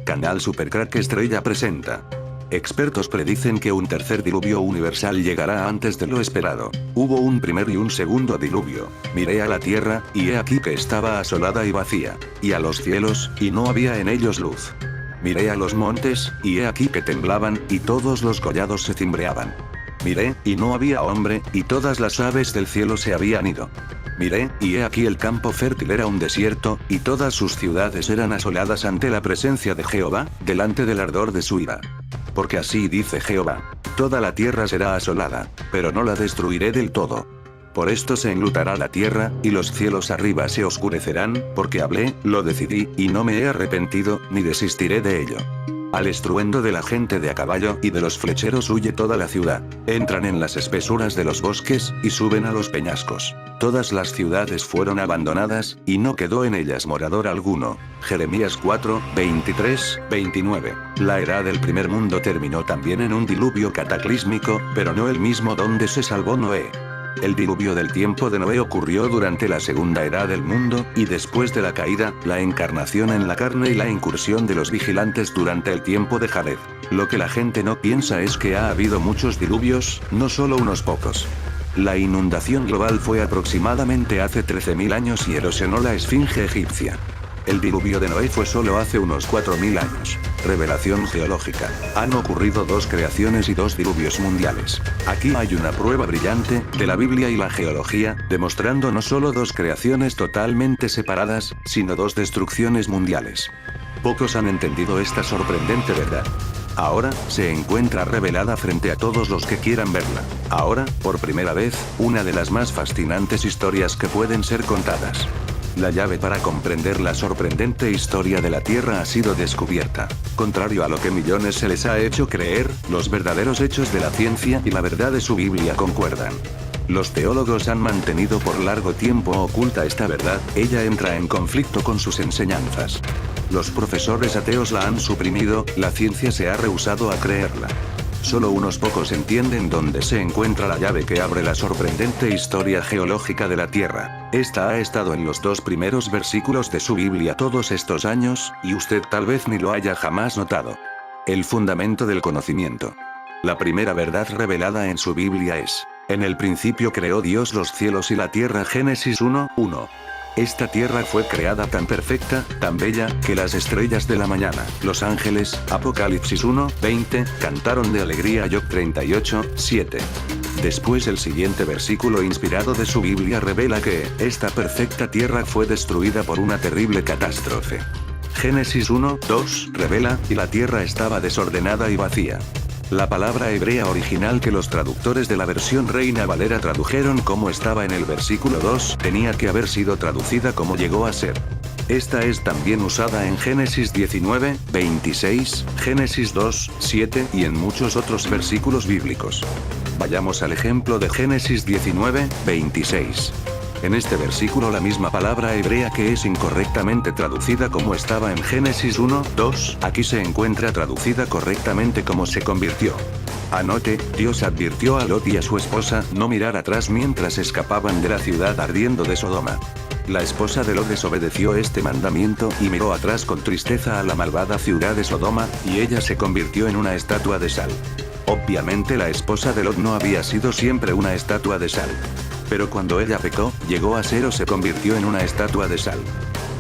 Canal Supercrack Estrella presenta. Expertos predicen que un tercer diluvio universal llegará antes de lo esperado. Hubo un primer y un segundo diluvio. Miré a la tierra, y he aquí que estaba asolada y vacía. Y a los cielos, y no había en ellos luz. Miré a los montes, y he aquí que temblaban, y todos los collados se cimbreaban. Miré, y no había hombre, y todas las aves del cielo se habían ido. Miré, y he aquí el campo fértil era un desierto, y todas sus ciudades eran asoladas ante la presencia de Jehová, delante del ardor de su ira. Porque así dice Jehová: toda la tierra será asolada, pero no la destruiré del todo. Por esto se enlutará la tierra, y los cielos arriba se oscurecerán, porque hablé, lo decidí, y no me he arrepentido, ni desistiré de ello. Al estruendo de la gente de a caballo y de los flecheros huye toda la ciudad. Entran en las espesuras de los bosques, y suben a los peñascos. Todas las ciudades fueron abandonadas, y no quedó en ellas morador alguno. Jeremías 4, 23, 29. La era del primer mundo terminó también en un diluvio cataclísmico, pero no el mismo donde se salvó Noé. El diluvio del tiempo de Noé ocurrió durante la segunda edad del mundo, y después de la caída, la encarnación en la carne y la incursión de los vigilantes durante el tiempo de Jared. Lo que la gente no piensa es que ha habido muchos diluvios, no solo unos pocos. La inundación global fue aproximadamente hace 13.000 años y erosionó la esfinge egipcia. El diluvio de Noé fue solo hace unos 4.000 años. Revelación geológica. Han ocurrido dos creaciones y dos diluvios mundiales. Aquí hay una prueba brillante, de la Biblia y la geología, demostrando no solo dos creaciones totalmente separadas, sino dos destrucciones mundiales. Pocos han entendido esta sorprendente verdad. Ahora, se encuentra revelada frente a todos los que quieran verla. Ahora, por primera vez, una de las más fascinantes historias que pueden ser contadas. La llave para comprender la sorprendente historia de la Tierra ha sido descubierta. Contrario a lo que millones se les ha hecho creer, los verdaderos hechos de la ciencia y la verdad de su Biblia concuerdan. Los teólogos han mantenido por largo tiempo oculta esta verdad, ella entra en conflicto con sus enseñanzas. Los profesores ateos la han suprimido, la ciencia se ha rehusado a creerla. Solo unos pocos entienden dónde se encuentra la llave que abre la sorprendente historia geológica de la Tierra. Esta ha estado en los dos primeros versículos de su Biblia todos estos años, y usted tal vez ni lo haya jamás notado. El fundamento del conocimiento. La primera verdad revelada en su Biblia es: en el principio creó Dios los cielos y la tierra. Génesis 1, 1. Esta tierra fue creada tan perfecta, tan bella, que las estrellas de la mañana, los ángeles, Apocalipsis 1, 20, cantaron de alegría. Job 38, 7. Después el siguiente versículo inspirado de su Biblia revela que, esta perfecta tierra fue destruida por una terrible catástrofe. Génesis 1, 2, revela, y la tierra estaba desordenada y vacía. La palabra hebrea original que los traductores de la versión Reina Valera tradujeron como estaba en el versículo 2 tenía que haber sido traducida como llegó a ser. Esta es también usada en Génesis 19, 26, Génesis 2, 7 y en muchos otros versículos bíblicos. Vayamos al ejemplo de Génesis 19, 26. En este versículo la misma palabra hebrea que es incorrectamente traducida como estaba en Génesis 1, 2, aquí se encuentra traducida correctamente como se convirtió. Anote, Dios advirtió a Lot y a su esposa no mirar atrás mientras escapaban de la ciudad ardiendo de Sodoma. La esposa de Lot desobedeció este mandamiento y miró atrás con tristeza a la malvada ciudad de Sodoma, y ella se convirtió en una estatua de sal. Obviamente la esposa de Lot no había sido siempre una estatua de sal. Pero cuando ella pecó, llegó a ser o se convirtió en una estatua de sal.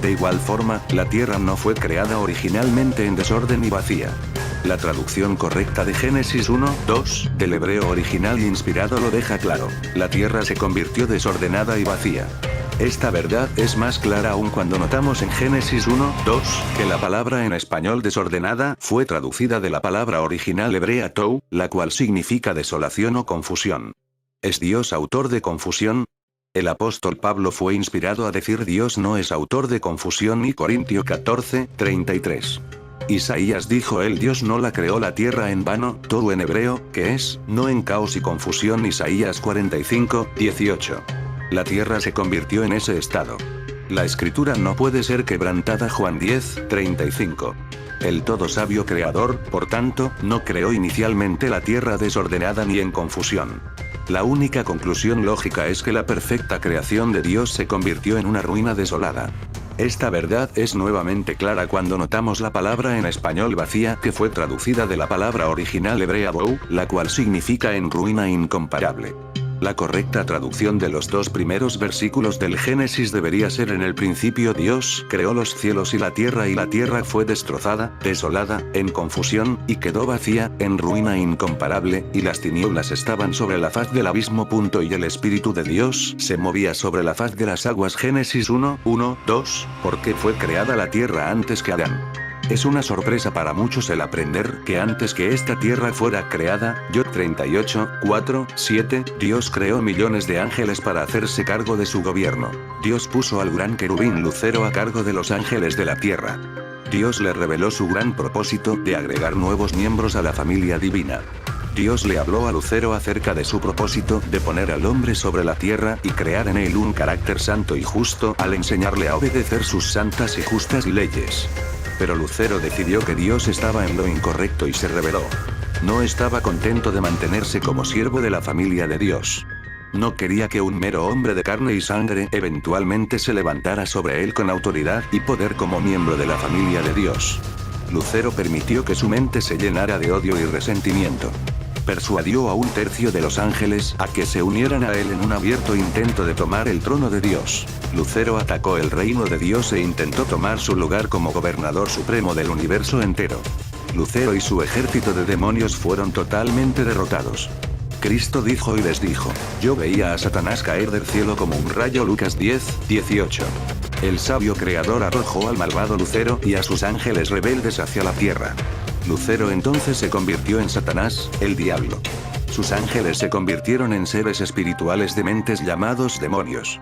De igual forma, la tierra no fue creada originalmente en desorden y vacía. La traducción correcta de Génesis 1, 2, del hebreo original y inspirado lo deja claro. La tierra se convirtió desordenada y vacía. Esta verdad es más clara aún cuando notamos en Génesis 1, 2, que la palabra en español desordenada fue traducida de la palabra original hebrea tou, la cual significa desolación o confusión. ¿Es Dios autor de confusión? El apóstol Pablo fue inspirado a decir Dios no es autor de confusión, y Corintios 14, 33. Isaías dijo Dios no la creó la tierra en vano, todo en hebreo, que es, no en caos y confusión. Isaías 45, 18. La tierra se convirtió en ese estado. La escritura no puede ser quebrantada. Juan 10, 35. El todo sabio creador, por tanto, no creó inicialmente la tierra desordenada ni en confusión. La única conclusión lógica es que la perfecta creación de Dios se convirtió en una ruina desolada. Esta verdad es nuevamente clara cuando notamos la palabra en español vacía que fue traducida de la palabra original hebrea bou, la cual significa en ruina incomparable. La correcta traducción de los dos primeros versículos del Génesis debería ser: en el principio Dios creó los cielos y la tierra fue destrozada, desolada, en confusión, y quedó vacía, en ruina incomparable, y las tinieblas estaban sobre la faz del abismo. Y el Espíritu de Dios se movía sobre la faz de las aguas. Génesis 1:1-2, ¿por qué fue creada la tierra antes que Adán? Es una sorpresa para muchos el aprender que antes que esta tierra fuera creada, Job 38:4-7, Dios creó millones de ángeles para hacerse cargo de su gobierno. Dios puso al gran querubín Lucero a cargo de los ángeles de la tierra. Dios le reveló su gran propósito de agregar nuevos miembros a la familia divina. Dios le habló a Lucero acerca de su propósito de poner al hombre sobre la tierra y crear en él un carácter santo y justo al enseñarle a obedecer sus santas y justas leyes. Pero Lucero decidió que Dios estaba en lo incorrecto y se rebeló. No estaba contento de mantenerse como siervo de la familia de Dios. No quería que un mero hombre de carne y sangre eventualmente se levantara sobre él con autoridad y poder como miembro de la familia de Dios. Lucero permitió que su mente se llenara de odio y resentimiento. Persuadió a un tercio de los ángeles a que se unieran a él en un abierto intento de tomar el trono de Dios. Lucero atacó el reino de Dios e intentó tomar su lugar como gobernador supremo del universo entero. Lucero y su ejército de demonios fueron totalmente derrotados. Cristo dijo y les dijo: yo veía a Satanás caer del cielo como un rayo. Lucas 10:18. El sabio creador arrojó al malvado Lucero y a sus ángeles rebeldes hacia la tierra. Lucero entonces se convirtió en Satanás, el diablo. Sus ángeles se convirtieron en seres espirituales dementes llamados demonios.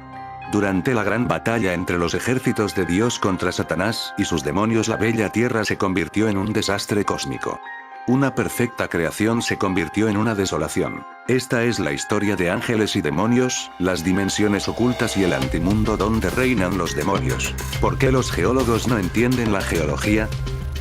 Durante la gran batalla entre los ejércitos de Dios contra Satanás y sus demonios, la bella tierra se convirtió en un desastre cósmico. Una perfecta creación se convirtió en una desolación. Esta es la historia de ángeles y demonios, las dimensiones ocultas y el antimundo donde reinan los demonios. ¿Por qué los geólogos no entienden la geología?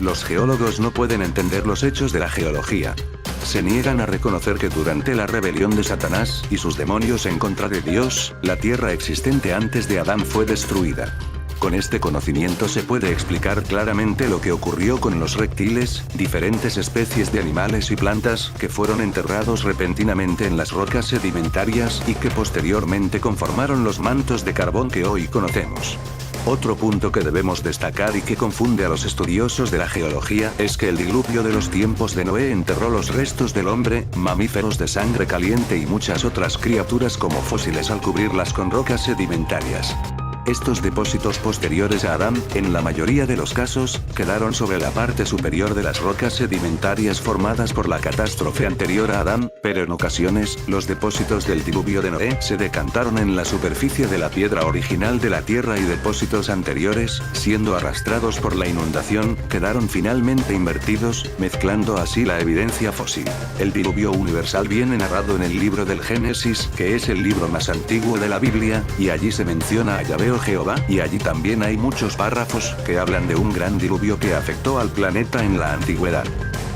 Los geólogos no pueden entender los hechos de la geología. Se niegan a reconocer que durante la rebelión de Satanás y sus demonios en contra de Dios, la tierra existente antes de Adán fue destruida. Con este conocimiento se puede explicar claramente lo que ocurrió con los reptiles, diferentes especies de animales y plantas que fueron enterrados repentinamente en las rocas sedimentarias y que posteriormente conformaron los mantos de carbón que hoy conocemos. Otro punto que debemos destacar y que confunde a los estudiosos de la geología es que el diluvio de los tiempos de Noé enterró los restos del hombre, mamíferos de sangre caliente y muchas otras criaturas como fósiles al cubrirlas con rocas sedimentarias. Estos depósitos posteriores a Adán, en la mayoría de los casos, quedaron sobre la parte superior de las rocas sedimentarias formadas por la catástrofe anterior a Adán, pero en ocasiones, los depósitos del diluvio de Noé se decantaron en la superficie de la piedra original de la tierra y depósitos anteriores, siendo arrastrados por la inundación, quedaron finalmente invertidos, mezclando así la evidencia fósil. El diluvio universal viene narrado en el libro del Génesis, que es el libro más antiguo de la Biblia, y allí se menciona a Yahvé Jehová, y allí también hay muchos párrafos que hablan de un gran diluvio que afectó al planeta en la antigüedad.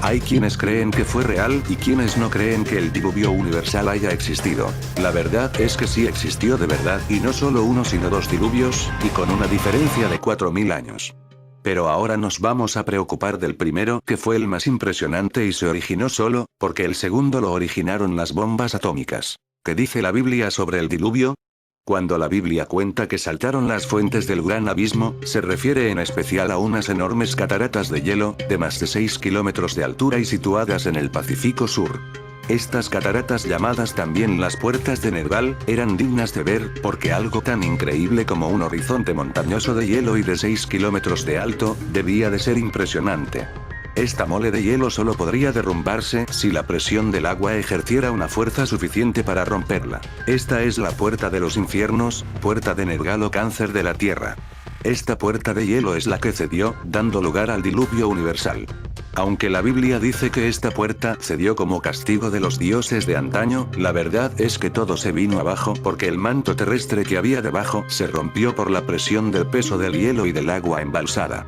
Hay quienes creen que fue real y quienes no creen que el diluvio universal haya existido. La verdad es que sí existió de verdad, y no solo uno sino dos diluvios, y con una diferencia de 4000 años. Pero ahora nos vamos a preocupar del primero, que fue el más impresionante y se originó solo, porque el segundo lo originaron las bombas atómicas. ¿Qué dice la Biblia sobre el diluvio? Cuando la Biblia cuenta que saltaron las fuentes del gran abismo, se refiere en especial a unas enormes cataratas de hielo, de más de 6 kilómetros de altura y situadas en el Pacífico Sur. Estas cataratas, llamadas también las puertas de Nerval, eran dignas de ver, porque algo tan increíble como un horizonte montañoso de hielo y de 6 kilómetros de alto, debía de ser impresionante. Esta mole de hielo solo podría derrumbarse si la presión del agua ejerciera una fuerza suficiente para romperla. Esta es la puerta de los infiernos, puerta de Nergal o cáncer de la tierra. Esta puerta de hielo es la que cedió, dando lugar al diluvio universal. Aunque la Biblia dice que esta puerta cedió como castigo de los dioses de antaño, la verdad es que todo se vino abajo porque el manto terrestre que había debajo se rompió por la presión del peso del hielo y del agua embalsada.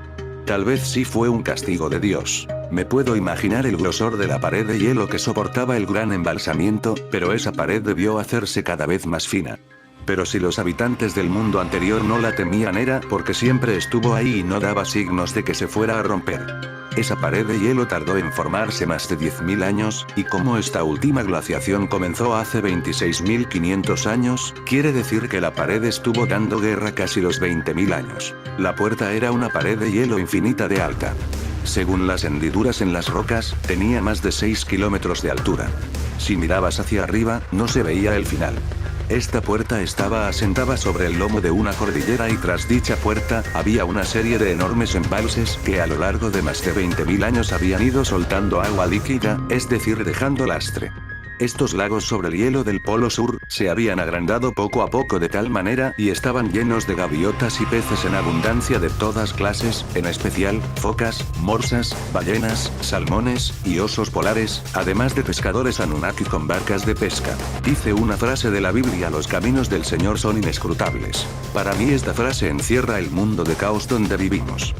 Tal vez sí fue un castigo de Dios. Me puedo imaginar el grosor de la pared de hielo que soportaba el gran embalsamiento, pero esa pared debió hacerse cada vez más fina. Pero si los habitantes del mundo anterior no la temían era porque siempre estuvo ahí y no daba signos de que se fuera a romper. Esa pared de hielo tardó en formarse más de 10.000 años, y como esta última glaciación comenzó hace 26.500 años, quiere decir que la pared estuvo dando guerra casi los 20.000 años. La puerta era una pared de hielo infinita de alta. Según las hendiduras en las rocas, tenía más de 6 kilómetros de altura. Si mirabas hacia arriba, no se veía el final. Esta puerta estaba asentada sobre el lomo de una cordillera y tras dicha puerta, había una serie de enormes embalses que a lo largo de más de 20.000 años habían ido soltando agua líquida, es decir dejando lastre. Estos lagos sobre el hielo del Polo Sur, se habían agrandado poco a poco de tal manera y estaban llenos de gaviotas y peces en abundancia de todas clases, en especial, focas, morsas, ballenas, salmones, y osos polares, además de pescadores Anunnaki con barcas de pesca. Dice una frase de la Biblia: los caminos del Señor son inescrutables. Para mí esta frase encierra el mundo de caos donde vivimos.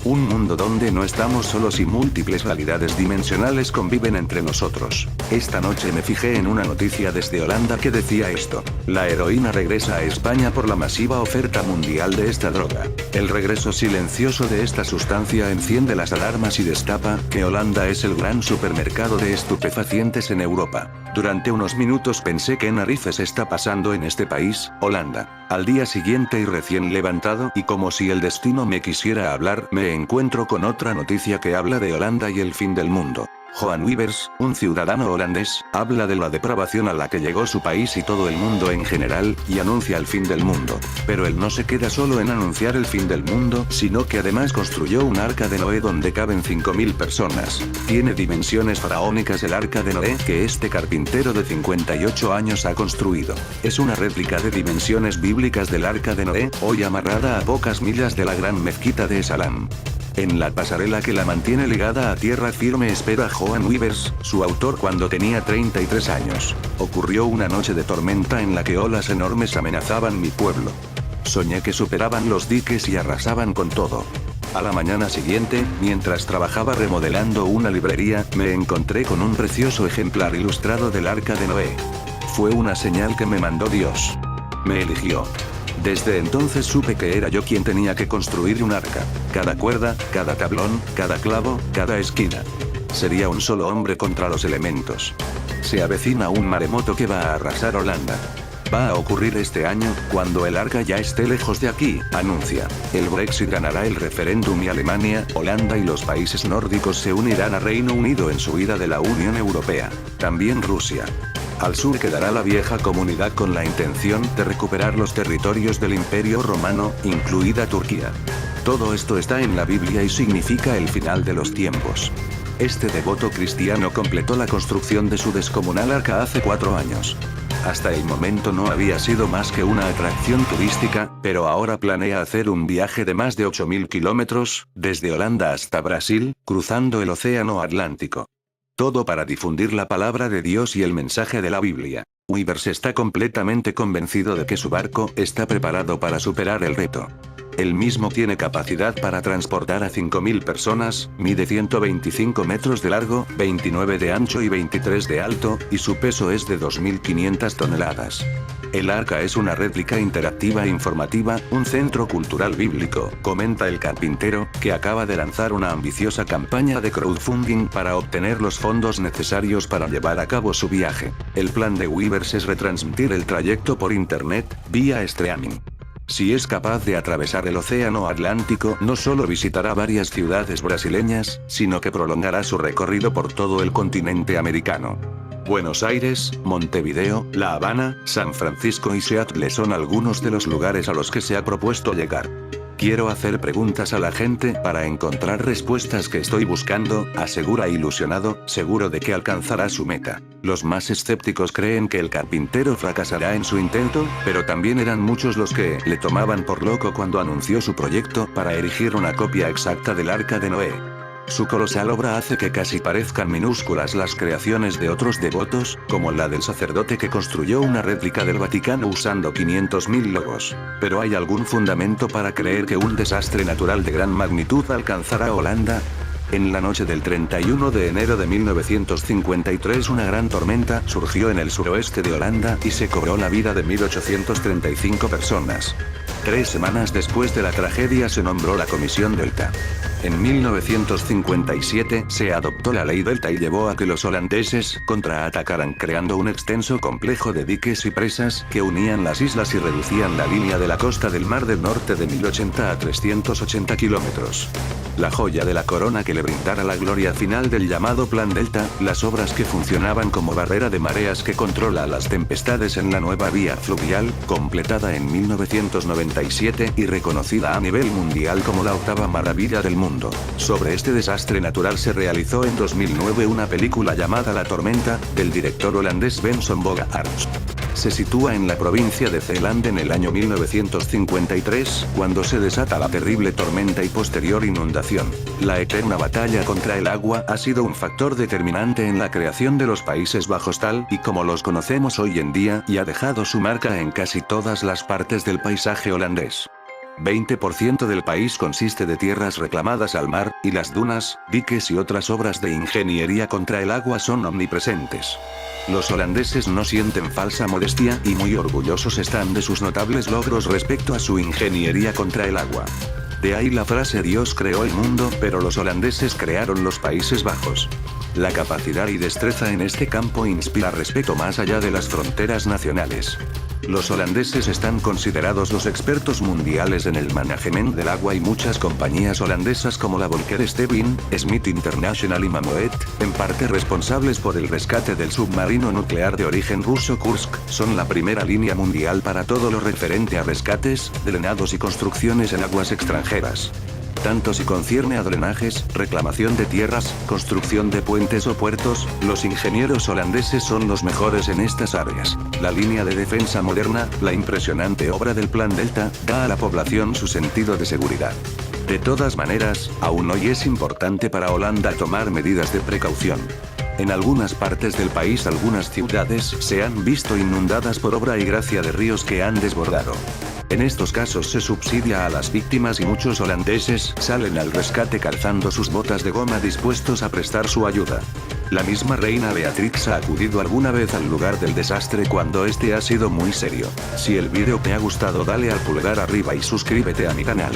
Un mundo donde no estamos solos y múltiples realidades dimensionales conviven entre nosotros. Esta noche me fijé en una noticia desde Holanda que decía esto: la heroína regresa a España por la masiva oferta mundial de esta droga. El regreso silencioso de esta sustancia enciende las alarmas y destapa que Holanda es el gran supermercado de estupefacientes en Europa. Durante unos minutos pensé qué narices está pasando en este país, Holanda. Al día siguiente y recién levantado y como si el destino me quisiera hablar, me encuentro con otra noticia que habla de Holanda y el fin del mundo. Johan Wivers, un ciudadano holandés, habla de la depravación a la que llegó su país y todo el mundo en general, y anuncia el fin del mundo. Pero él no se queda solo en anunciar el fin del mundo, sino que además construyó un arca de Noé donde caben 5.000 personas. Tiene dimensiones faraónicas el arca de Noé que este carpintero de 58 años ha construido. Es una réplica de dimensiones bíblicas del arca de Noé, hoy amarrada a pocas millas de la gran mezquita de Salam. En la pasarela que la mantiene ligada a tierra firme espera Johan Wivers, su autor, cuando tenía 33 años. Ocurrió una noche de tormenta en la que olas enormes amenazaban mi pueblo. Soñé que superaban los diques y arrasaban con todo. A la mañana siguiente, mientras trabajaba remodelando una librería, me encontré con un precioso ejemplar ilustrado del Arca de Noé. Fue una señal que me mandó Dios. Me eligió. Desde entonces supe que era yo quien tenía que construir un arca. Cada cuerda, cada tablón, cada clavo, cada esquina. Sería un solo hombre contra los elementos. Se avecina un maremoto que va a arrasar Holanda. Va a ocurrir este año, cuando el arca ya esté lejos de aquí, anuncia. El Brexit ganará el referéndum y Alemania, Holanda y los países nórdicos se unirán a Reino Unido en su huida de la Unión Europea. También Rusia. Al sur quedará la vieja comunidad con la intención de recuperar los territorios del Imperio Romano, incluida Turquía. Todo esto está en la Biblia y significa el final de los tiempos. Este devoto cristiano completó la construcción de su descomunal arca hace 4 años. Hasta el momento no había sido más que una atracción turística, pero ahora planea hacer un viaje de más de 8.000 kilómetros, desde Holanda hasta Brasil, cruzando el Océano Atlántico. Todo para difundir la palabra de Dios y el mensaje de la Biblia. Wivers está completamente convencido de que su barco está preparado para superar el reto. Él mismo tiene capacidad para transportar a 5.000 personas, mide 125 metros de largo, 29 de ancho y 23 de alto, y su peso es de 2.500 toneladas. El arca es una réplica interactiva e informativa, un centro cultural bíblico, comenta el carpintero, que acaba de lanzar una ambiciosa campaña de crowdfunding para obtener los fondos necesarios para llevar a cabo su viaje. El plan de Wivers es retransmitir el trayecto por internet, vía streaming. Si es capaz de atravesar el Océano Atlántico, no solo visitará varias ciudades brasileñas, sino que prolongará su recorrido por todo el continente americano. Buenos Aires, Montevideo, La Habana, San Francisco y Seattle son algunos de los lugares a los que se ha propuesto llegar. Quiero hacer preguntas a la gente para encontrar respuestas que estoy buscando, asegura ilusionado, seguro de que alcanzará su meta. Los más escépticos creen que el carpintero fracasará en su intento, pero también eran muchos los que le tomaban por loco cuando anunció su proyecto para erigir una copia exacta del Arca de Noé. Su colosal obra hace que casi parezcan minúsculas las creaciones de otros devotos, como la del sacerdote que construyó una réplica del Vaticano usando 500.000 logos. Pero ¿hay algún fundamento para creer que un desastre natural de gran magnitud alcanzará a Holanda? En la noche del 31 de enero de 1953 una gran tormenta surgió en el suroeste de Holanda y se cobró la vida de 1835 personas. 3 semanas después de la tragedia se nombró la Comisión Delta. En 1957 se adoptó la Ley Delta y llevó a que los holandeses contraatacaran creando un extenso complejo de diques y presas que unían las islas y reducían la línea de la costa del Mar del Norte de 1080 a 380 kilómetros. La joya de la corona que le brindara la gloria final del llamado Plan Delta, las obras que funcionaban como barrera de mareas que controla las tempestades en la nueva vía fluvial, completada en 1997 y reconocida a nivel mundial como la octava maravilla del mundo. Sobre este desastre natural se realizó en 2009 una película llamada La Tormenta, del director holandés Benson Bogaerts. Se sitúa en la provincia de Zeeland en el año 1953, cuando se desata la terrible tormenta y posterior inundación. La eterna batalla contra el agua ha sido un factor determinante en la creación de los Países Bajos tal y como los conocemos hoy en día y ha dejado su marca en casi todas las partes del paisaje holandés. 20% del país consiste de tierras reclamadas al mar, y las dunas, diques y otras obras de ingeniería contra el agua son omnipresentes. Los holandeses no sienten falsa modestia y muy orgullosos están de sus notables logros respecto a su ingeniería contra el agua. De ahí la frase Dios creó el mundo, pero los holandeses crearon los Países Bajos. La capacidad y destreza en este campo inspira respeto más allá de las fronteras nacionales. Los holandeses están considerados los expertos mundiales en el management del agua y muchas compañías holandesas como la Volker Stevin, Smith International y Mammoet, en parte responsables por el rescate del submarino nuclear de origen ruso Kursk, son la primera línea mundial para todo lo referente a rescates, drenados y construcciones en aguas extranjeras. Tanto si concierne a drenajes, reclamación de tierras, construcción de puentes o puertos, los ingenieros holandeses son los mejores en estas áreas. La línea de defensa moderna, la impresionante obra del Plan Delta, da a la población su sentido de seguridad. De todas maneras, aún hoy es importante para Holanda tomar medidas de precaución. En algunas partes del país algunas ciudades se han visto inundadas por obra y gracia de ríos que han desbordado. En estos casos se subsidia a las víctimas y muchos holandeses salen al rescate calzando sus botas de goma dispuestos a prestar su ayuda. La misma reina Beatrix ha acudido alguna vez al lugar del desastre cuando este ha sido muy serio. Si el vídeo te ha gustado dale al pulgar arriba y suscríbete a mi canal.